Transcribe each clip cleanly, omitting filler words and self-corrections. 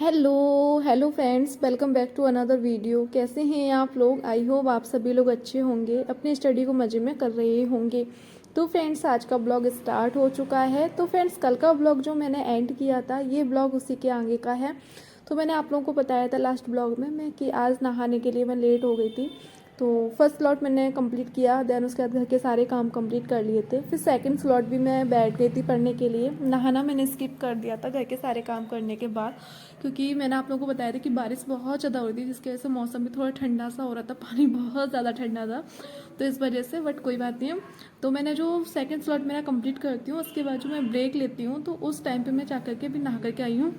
Hello hello friends, welcome back to another video. कैसे हैं आप लोग? आई होप आप सभी लोग अच्छे होंगे, अपनी स्टडी को मज़े में कर रहे होंगे। तो फ्रेंड्स, आज का ब्लॉग स्टार्ट हो चुका है। तो फ्रेंड्स, कल का ब्लॉग जो मैंने एंड किया था, ये ब्लॉग उसी के आगे का है। तो मैंने आप लोगों को बताया था लास्ट ब्लॉग में मैं कि आज नहाने के लिए मैं लेट हो गई थी। तो फर्स्ट स्लॉट मैंने कंप्लीट किया, देन उसके बाद घर के सारे काम कंप्लीट कर लिए थे। फिर सेकंड स्लॉट भी मैं बैठ गई थी पढ़ने के लिए। नहाना मैंने स्किप कर दिया था घर के सारे काम करने के बाद, क्योंकि मैंने आप लोगों को बताया था कि बारिश बहुत ज़्यादा हो रही थी, जिसकी वजह से मौसम भी थोड़ा ठंडा सा हो रहा था, पानी बहुत ज़्यादा ठंडा था। तो इस वजह से, बट कोई बात नहीं है। तो मैंने जो सेकंड स्लॉट मेरा कंप्लीट करती हूँ, उसके बाद जो मैं ब्रेक लेती हूँ, तो उस टाइम पे मैं जा करके भी नहा करके आई हूँ।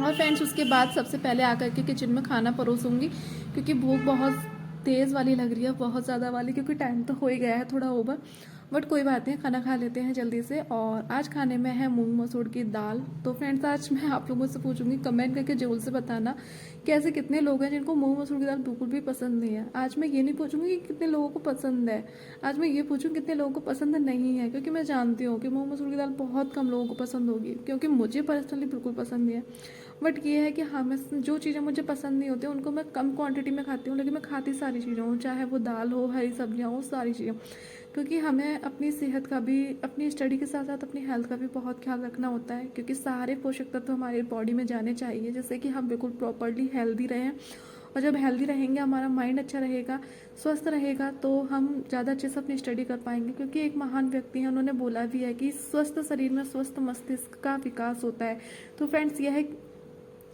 और फ्रेंड्स, उसके बाद सबसे पहले आकर के किचन में खाना परोसूंगी, क्योंकि भूख बहुत तेज़ वाली लग रही है, बहुत ज़्यादा वाली, क्योंकि टाइम तो हो ही गया है थोड़ा ओवर। बट कोई बात नहीं, खाना खा लेते हैं जल्दी से। और आज खाने में है मूंग मसूर की दाल। तो फ्रेंड्स, आज मैं आप लोगों से पूछूंगी, कमेंट करके जरूर से बताना कि ऐसे कितने लोग हैं जिनको मूंग मसूर की दाल बिल्कुल भी पसंद नहीं है। आज मैं ये नहीं पूछूंगी कि कितने लोगों को पसंद है, आज मैं ये पूछूंगी कितने लोगों को पसंद नहीं है, क्योंकि मैं जानती हूँ कि मूंग मसूर की दाल बहुत कम लोगों को पसंद होगी, क्योंकि मुझे पर्सनली बिल्कुल पसंद नहीं है। बट ये है कि हाँ, मैं जो चीज़ें मुझे पसंद नहीं होती उनको मैं कम क्वांटिटी में खाती हूँ, लेकिन मैं खाती सारी चीज़ें हूँ, चाहे वो दाल हो, हरी सब्जियाँ हो, सारी चीज़ें। क्योंकि हमें अपनी सेहत का भी, अपनी स्टडी के साथ साथ अपनी हेल्थ का भी बहुत ख्याल रखना होता है, क्योंकि सारे पोषक तत्व हमारी बॉडी में जाने चाहिए, जिससे कि हम बिल्कुल प्रॉपरली हेल्दी रहें। और जब हेल्दी रहेंगे, हमारा माइंड अच्छा रहेगा, स्वस्थ रहेगा, तो हम ज़्यादा अच्छे से अपनी स्टडी कर पाएंगे। क्योंकि एक महान व्यक्ति हैं, उन्होंने बोला भी है कि स्वस्थ शरीर में स्वस्थ मस्तिष्क का विकास होता है। तो फ्रेंड्स, यह है,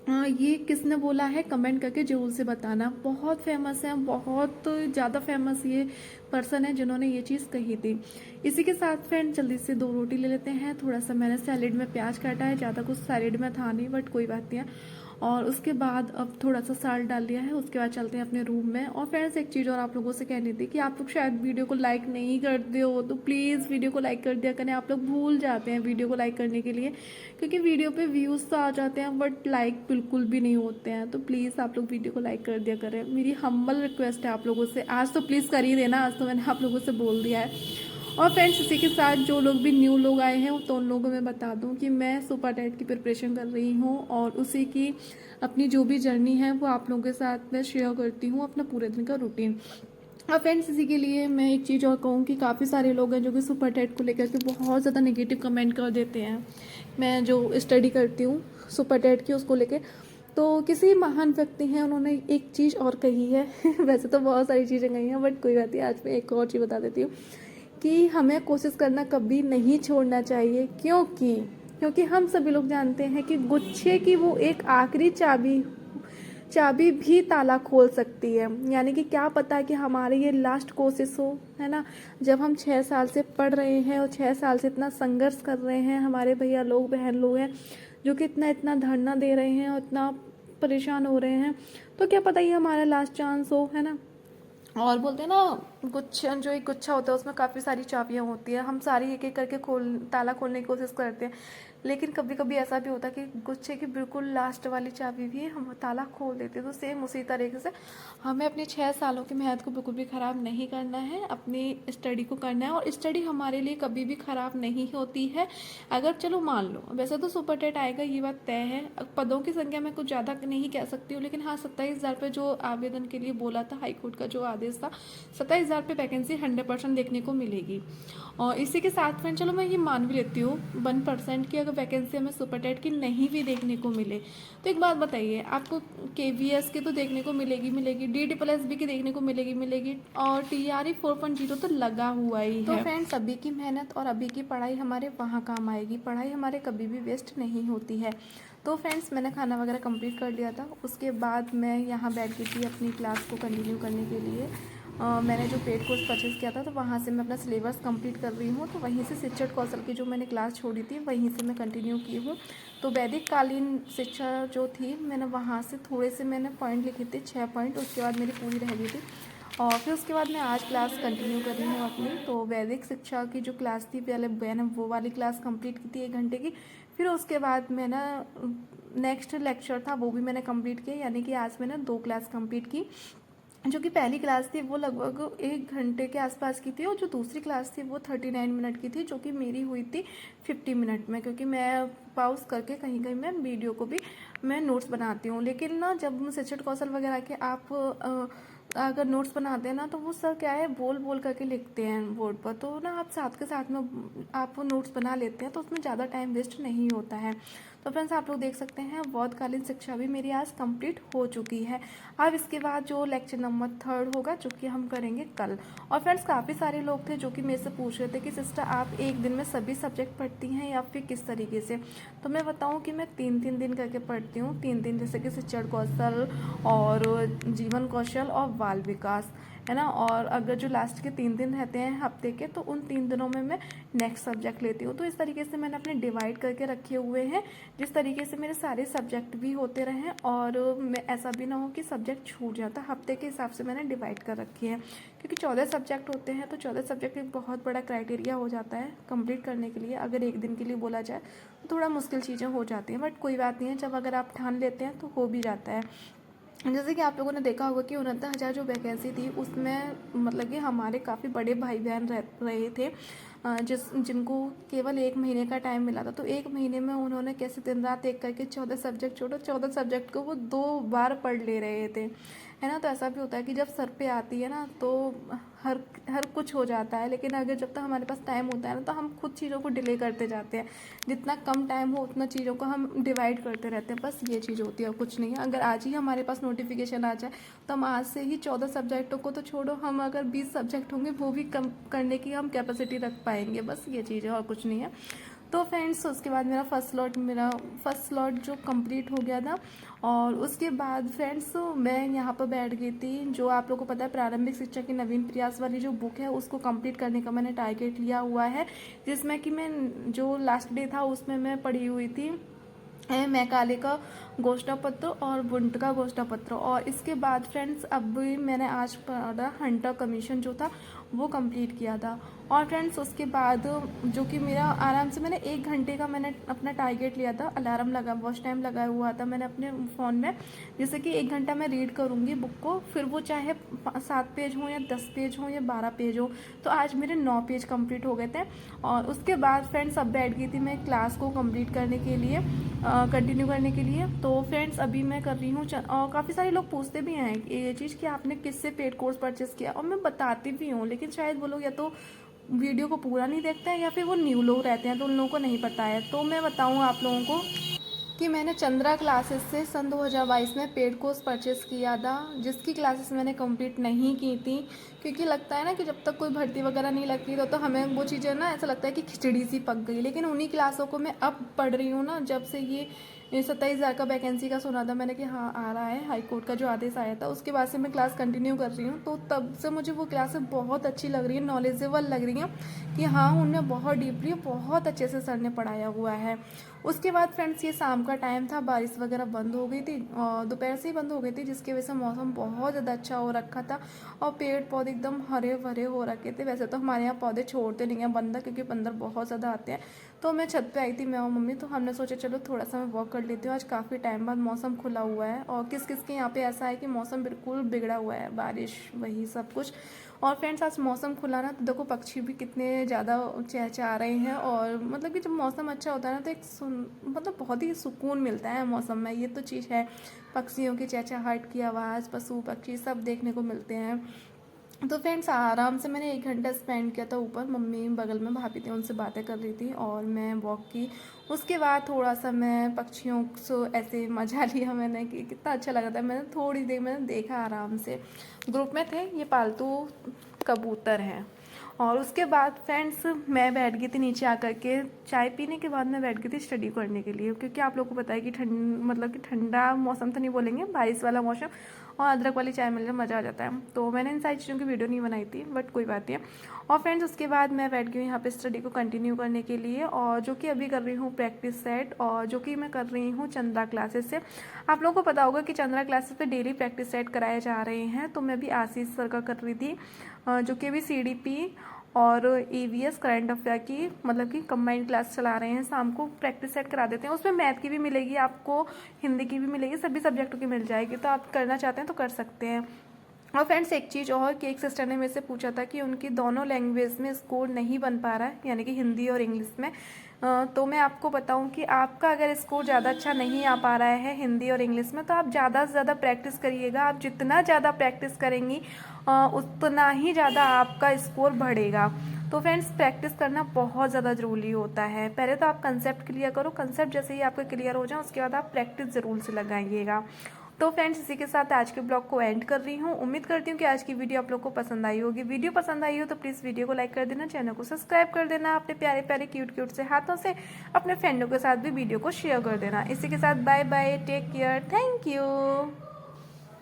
ये किसने बोला है कमेंट करके जरूर से बताना। बहुत फेमस है, बहुत ज़्यादा फेमस ये पर्सन है जिन्होंने ये चीज़ कही थी। इसी के साथ फ्रेंड, जल्दी से 2 रोटी ले लेते हैं। थोड़ा सा मैंने सैलेड में प्याज काटा है, ज़्यादा कुछ सैलेड में था नहीं, बट कोई बात नहीं है। और उसके बाद अब थोड़ा सा साल्ट डाल दिया है। उसके बाद चलते हैं अपने रूम में। और फ्रेंड्स, एक चीज़ और आप लोगों से कहनी थी कि आप लोग शायद वीडियो को लाइक नहीं करते हो, तो प्लीज़ वीडियो को लाइक कर दिया करें। आप लोग भूल जाते हैं वीडियो को लाइक करने के लिए, क्योंकि वीडियो पे व्यूज़ तो आ जाते हैं, बट लाइक बिल्कुल भी नहीं होते हैं। तो प्लीज़ आप लोग वीडियो को लाइक कर दिया करें, मेरी हम्बल रिक्वेस्ट है आप लोगों से। आज तो प्लीज़ कर ही देना, आज तो मैंने आप लोगों से बोल दिया है। और फ्रेंड्स, इसी के साथ जो लोग भी न्यू लोग आए हैं, तो उन लोगों को मैं बता दूं कि मैं सुपर टेट की प्रिपरेशन कर रही हूँ, और उसी की अपनी जो भी जर्नी है वो आप लोगों के साथ मैं शेयर करती हूँ, अपना पूरे दिन का रूटीन। और फ्रेंड्स, इसी के लिए मैं एक चीज़ और कहूँ कि काफ़ी सारे लोग हैं जो कि सुपर टेट को लेकर के बहुत ज़्यादा नेगेटिव कमेंट कर देते हैं। मैं जो स्टडी करती हूँ सुपर टेट की, उसको लेके, तो किसी महान व्यक्ति हैं, उन्होंने एक चीज़ और कही है वैसे तो बहुत सारी चीज़ें कही हैं, बट कोई बात नहीं, आज मैं एक और चीज़ बता देती हूँ कि हमें कोशिश करना कभी नहीं छोड़ना चाहिए। क्योंकि क्योंकि हम सभी लोग जानते हैं कि गुच्छे की वो एक आखिरी चाबी चाबी भी ताला खोल सकती है। यानी कि क्या पता कि हमारे ये लास्ट कोशिश हो, है ना। जब हम 6 साल से पढ़ रहे हैं और 6 साल से इतना संघर्ष कर रहे हैं, हमारे भैया लोग, बहन लोग हैं जो कि इतना इतना धरना दे रहे हैं और इतना परेशान हो रहे हैं, तो क्या पता ये हमारा लास्ट चांस हो, है ना। और बोलते हैं ना, गुच्छा, जो एक गुच्छा होता है उसमें काफ़ी सारी चाबियां होती है, हम सारी एक एक करके ताला खोलने की कोशिश करते हैं, लेकिन कभी कभी ऐसा भी होता है कि गुच्छे की बिल्कुल लास्ट वाली चाबी भी हम ताला खोल देते हैं। तो सेम उसी तरीके से हमें अपने 6 सालों की मेहनत को बिल्कुल भी ख़राब नहीं करना है, अपनी स्टडी को करना है। और स्टडी हमारे लिए कभी भी ख़राब नहीं होती है। अगर चलो मान लो, वैसे तो सुपर टेट आएगा ये बात तय है, पदों की संख्या मैं कुछ ज़्यादा नहीं कह सकती हूँ, लेकिन हाँ, 27,000 पे जो आवेदन के लिए बोला था हाईकोर्ट का जो आदेश था, 27,000 पे वैकेंसी 100% देखने को मिलेगी। और इसी के साथ में चलो मैं ये मान भी लेती हूँ 1% की अगर वैकेंसी हमें सुपर टेट की नहीं भी देखने को मिले, तो एक बात बताइए, आपको KVS की तो देखने को मिलेगी मिलेगी, DSSB की देखने को मिलेगी मिलेगी, और TRE 4.0 तो लगा हुआ ही है। तो फ्रेंड्स, अभी की मेहनत और अभी की पढ़ाई हमारे वहाँ काम आएगी, पढ़ाई हमारे कभी भी वेस्ट नहीं होती है। तो फ्रेंड्स, मैंने खाना वगैरह कंप्लीट कर लिया था। उसके बाद मैं यहाँ बैठ गई थी अपनी क्लास को कंटिन्यू करने के लिए। मैंने जो पेड कोर्स परचेज़ किया था, तो वहाँ से मैं अपना सिलेबस कंप्लीट कर रही हूँ। तो वहीं से शिक्षण कौशल की जो मैंने क्लास छोड़ी थी, वहीं से मैं कंटिन्यू की हूँ। तो वैदिक कालीन शिक्षा जो थी, मैंने वहाँ से थोड़े से मैंने पॉइंट लिखे थे, 6 पॉइंट, उसके बाद मेरी पूरी रह गई थी। और फिर उसके बाद मैं आज क्लास कंटिन्यू कर रही हूँ अपनी। तो वैदिक शिक्षा की जो क्लास थी, पहले मैंने वो वाली क्लास कंप्लीट की थी 1 घंटे की। फिर उसके बाद मैंने नेक्स्ट लेक्चर था, वो भी मैंने कंप्लीट किया, यानी कि आज मैंने 2 क्लास कंप्लीट की। जो कि पहली क्लास थी वो लगभग 1 घंटे के आसपास की थी, और जो दूसरी क्लास थी वो 39 मिनट की थी, जो कि मेरी हुई थी 50 मिनट में, क्योंकि मैं पॉज करके कहीं कहीं मैं वीडियो को भी मैं नोट्स बनाती हूँ। लेकिन ना जब शिक्षण कौशल वगैरह के आप अगर नोट्स बनाते हैं ना, तो वो सर क्या है बोल बोल करके लिखते हैं बोर्ड पर, तो ना आप साथ के साथ में आप नोट्स बना लेते हैं, तो उसमें ज़्यादा टाइम वेस्ट नहीं होता है। तो फ्रेंड्स आप लोग देख सकते हैं बौद्धकालीन शिक्षा भी मेरी आज कंप्लीट हो चुकी है। अब इसके बाद जो लेक्चर नंबर 3 होगा, जो कि हम करेंगे कल। और फ्रेंड्स काफ़ी सारे लोग थे जो कि मेरे से पूछ रहे थे कि सिस्टर आप एक दिन में सभी सब्जेक्ट पढ़ती हैं या फिर किस तरीके से। तो मैं बताऊं कि मैं 3-3 दिन करके पढ़ती हूँ। 3 दिन जैसे कि शिक्षण कौशल और जीवन कौशल और बाल विकास, है ना। और अगर जो लास्ट के 3 दिन रहते हैं हफ्ते के, तो उन 3 दिनों में मैं नेक्स्ट सब्जेक्ट लेती हूँ। तो इस तरीके से मैंने अपने डिवाइड करके रखे हुए हैं, जिस तरीके से मेरे सारे सब्जेक्ट भी होते रहें और मैं ऐसा भी ना हो कि सब्जेक्ट छूट जाता। हफ्ते के हिसाब से मैंने डिवाइड कर रखी है, क्योंकि 14 सब्जेक्ट होते हैं, तो 14 सब्जेक्ट एक बहुत बड़ा क्राइटेरिया हो जाता है कंप्लीट करने के लिए। अगर एक दिन के लिए बोला जाए तो थोड़ा मुश्किल चीज़ें हो जाती हैं, बट कोई बात नहीं है, जब अगर आप ठान लेते हैं तो हो भी जाता है। जैसे कि आप लोगों ने देखा होगा कि 69,000 जो वैकेंसी थी उसमें मतलब कि हमारे काफ़ी बड़े भाई बहन रहे थे, जिनको केवल 1 महीने का टाइम मिला था। तो 1 महीने में उन्होंने कैसे दिन रात एक करके 14 सब्जेक्ट छोड़ो, 14 सब्जेक्ट को वो 2 बार पढ़ ले रहे थे, है ना। तो ऐसा भी होता है कि जब सर पे आती है ना, तो हर हर कुछ हो जाता है, लेकिन अगर जब तक हमारे पास टाइम होता है ना, तो हम खुद चीज़ों को डिले करते जाते हैं। जितना कम टाइम हो उतना चीज़ों को हम डिवाइड करते रहते हैं, बस ये चीज़ होती है और कुछ नहीं है। अगर आज ही हमारे पास नोटिफिकेशन आ जाए, तो हम आज से ही 14 सब्जेक्टों को तो छोड़ो, हम अगर 20 सब्जेक्ट होंगे वो भी कम करने की हम कैपेसिटी रख पाएंगे, बस ये चीज़ है और कुछ नहीं है। तो फ्रेंड्स उसके बाद मेरा फर्स्ट स्लॉट जो कंप्लीट हो गया था। और उसके बाद फ्रेंड्स मैं यहाँ पर बैठ गई थी, जो आप लोगों को पता है प्रारंभिक शिक्षा की नवीन प्रयास वाली जो बुक है उसको कंप्लीट करने का मैंने टारगेट लिया हुआ है, जिसमें कि मैं जो लास्ट डे था उसमें मैं पढ़ी हुई थी मैकाले का घोषणापत्र और बुंट का घोषणापत्र। और इसके बाद फ्रेंड्स अब मैंने आज पढ़ा हंटर कमीशन जो था वो कंप्लीट किया था। और फ्रेंड्स उसके बाद जो कि मेरा आराम से मैंने 1 घंटे का मैंने अपना टारगेट लिया था, अलार्म लगा वॉच टाइम लगाया हुआ था मैंने अपने फ़ोन में, जैसे कि 1 घंटा मैं रीड करूँगी बुक को, फिर वो चाहे 7 पेज हो या 10 पेज हो या 12 पेज हो। तो आज मेरे 9 पेज कंप्लीट हो गए थे। और उसके बाद फ्रेंड्स अब बैठ गई थी मैं क्लास को कंप्लीट करने के लिए, कंटिन्यू करने के लिए। तो फ्रेंड्स अभी मैं कर रही हूँ और काफ़ी सारे लोग पूछते भी हैं ये चीज़ कि आपने किससे पेड कोर्स परचेस किया, और मैं बताती भी हूँ, लेकिन शायद वो लोग या तो वीडियो को पूरा नहीं देखते हैं या फिर वो न्यू लोग रहते हैं, तो उन लोगों को नहीं पता है। तो मैं बताऊँ आप लोगों को कि मैंने चंद्रा क्लासेस से सन 2022 में पेड कोर्स परचेस किया था, जिसकी क्लासेस मैंने कंप्लीट नहीं की थी, क्योंकि लगता है ना कि जब तक कोई भर्ती वगैरह नहीं लगती तो हमें वो चीज़ें ना ऐसा लगता है कि खिचड़ी सी पक गई। लेकिन उन्हीं क्लासों को मैं अब पढ़ रही हूँ ना, जब से ये 27,000 का वैकेंसी का सुना था मैंने कि हाँ आ रहा है, हाई कोर्ट का जो आदेश आया था उसके बाद से मैं क्लास कंटिन्यू कर रही हूँ। तो तब से मुझे वो क्लासेस बहुत अच्छी लग रही है, नॉलेजेबल लग रही हैं, कि हाँ उनमें बहुत डीपली बहुत अच्छे से सर ने पढ़ाया हुआ है। उसके बाद फ्रेंड्स ये शाम का टाइम था, बारिश वगैरह बंद हो गई थी और दोपहर से ही बंद हो गई थी, जिसकी वजह से मौसम बहुत ज़्यादा अच्छा हो रखा था और पेड़ पौधे एकदम हरे भरे हो रखे थे। वैसे तो हमारे यहाँ पौधे छोड़ते नहीं हैं बंदर, क्योंकि बंदर बहुत ज़्यादा आते हैं। तो मैं छत पे आई थी मैं और मम्मी, तो हमने सोचा चलो थोड़ा सा मैं वॉक कर लेती हूँ, आज काफ़ी टाइम बाद मौसम खुला हुआ है। और किस किस के यहाँ पे ऐसा है कि मौसम बिल्कुल बिगड़ा हुआ है, बारिश वही सब कुछ। और फ्रेंड्स आज मौसम खुला ना, तो देखो पक्षी भी कितने ज़्यादा चहचहा रहे हैं। और मतलब कि जब मौसम अच्छा होता है ना, तो मतलब बहुत ही सुकून मिलता है मौसम में, ये तो चीज़ है। पक्षियों की चहचहाहट की आवाज़, पशु पक्षी सब देखने को मिलते हैं। तो फ्रेंड्स आराम से मैंने 1 घंटा स्पेंड किया था ऊपर, मम्मी बगल में भाभी थी उनसे बातें कर रही थी और मैं वॉक की। उसके बाद थोड़ा सा मैं पक्षियों से ऐसे मजा लिया मैंने कि कितना अच्छा लगा था। मैंने थोड़ी देर मैंने देखा आराम से, ग्रुप में थे, ये पालतू कबूतर हैं। और उसके बाद फ्रेंड्स मैं बैठ गई थी नीचे आकर के, चाय पीने के बाद मैं बैठ गई थी स्टडी करने के लिए, क्योंकि आप लोगों को पता है कि मतलब कि ठंडा मौसम तो नहीं बोलेंगे, बारिश वाला मौसम, और अदरक वाली चाय मिलने मज़ा आ जाता है। तो मैंने इन सारी चीज़ों की वीडियो नहीं बनाई थी, बट कोई बात नहीं है। और फ्रेंड्स उसके बाद मैं बैठ गई यहाँ पे स्टडी को कंटिन्यू करने के लिए, और जो कि अभी कर रही हूँ प्रैक्टिस सेट, और जो कि मैं कर रही हूँ चंद्रा क्लासेस से। आप लोगों को पता होगा कि चंद्रा क्लासेस पे डेली प्रैक्टिस सेट कराए जा रहे हैं। तो मैं भी आशीष सर का कर रही थी, जो कि अभी CDP और EVS करंट अफेयर की मतलब कि कंबाइंड क्लास चला रहे हैं, शाम को प्रैक्टिस सेट करा देते हैं। उसमें मैथ की भी मिलेगी आपको, हिंदी की भी मिलेगी, सभी सब्जेक्टों की मिल जाएगी। तो आप करना चाहते हैं तो कर सकते हैं। और फ्रेंड्स एक चीज़ और कि एक सिस्टर ने मेरे से पूछा था कि उनकी दोनों लैंग्वेज में स्कोर नहीं बन पा रहा है, यानी कि हिंदी और इंग्लिश में। तो मैं आपको बताऊं कि आपका अगर स्कोर ज़्यादा अच्छा नहीं आ पा रहा है हिंदी और इंग्लिश में, तो आप ज़्यादा से ज़्यादा प्रैक्टिस करिएगा। आप जितना ज़्यादा प्रैक्टिस करेंगी उतना ही ज़्यादा आपका स्कोर बढ़ेगा। तो फ्रेंड्स प्रैक्टिस करना बहुत ज़्यादा ज़रूरी होता है। पहले तो आप कंसेप्ट क्लियर करो, कंसेप्ट जैसे ही आपका क्लियर हो जाए उसके बाद आप प्रैक्टिस ज़रूर से लगाइएगा। तो फ्रेंड्स इसी के साथ आज के ब्लॉग को एंड कर रही हूँ। उम्मीद करती हूँ कि आज की वीडियो आप लोग को पसंद आई होगी। वीडियो पसंद आई हो तो प्लीज़ वीडियो को लाइक कर देना, चैनल को सब्सक्राइब कर देना, अपने प्यारे प्यारे क्यूट क्यूट से हाथों से अपने फ्रेंडों के साथ भी वीडियो को शेयर कर देना। इसी के साथ bye bye, take care, thank you.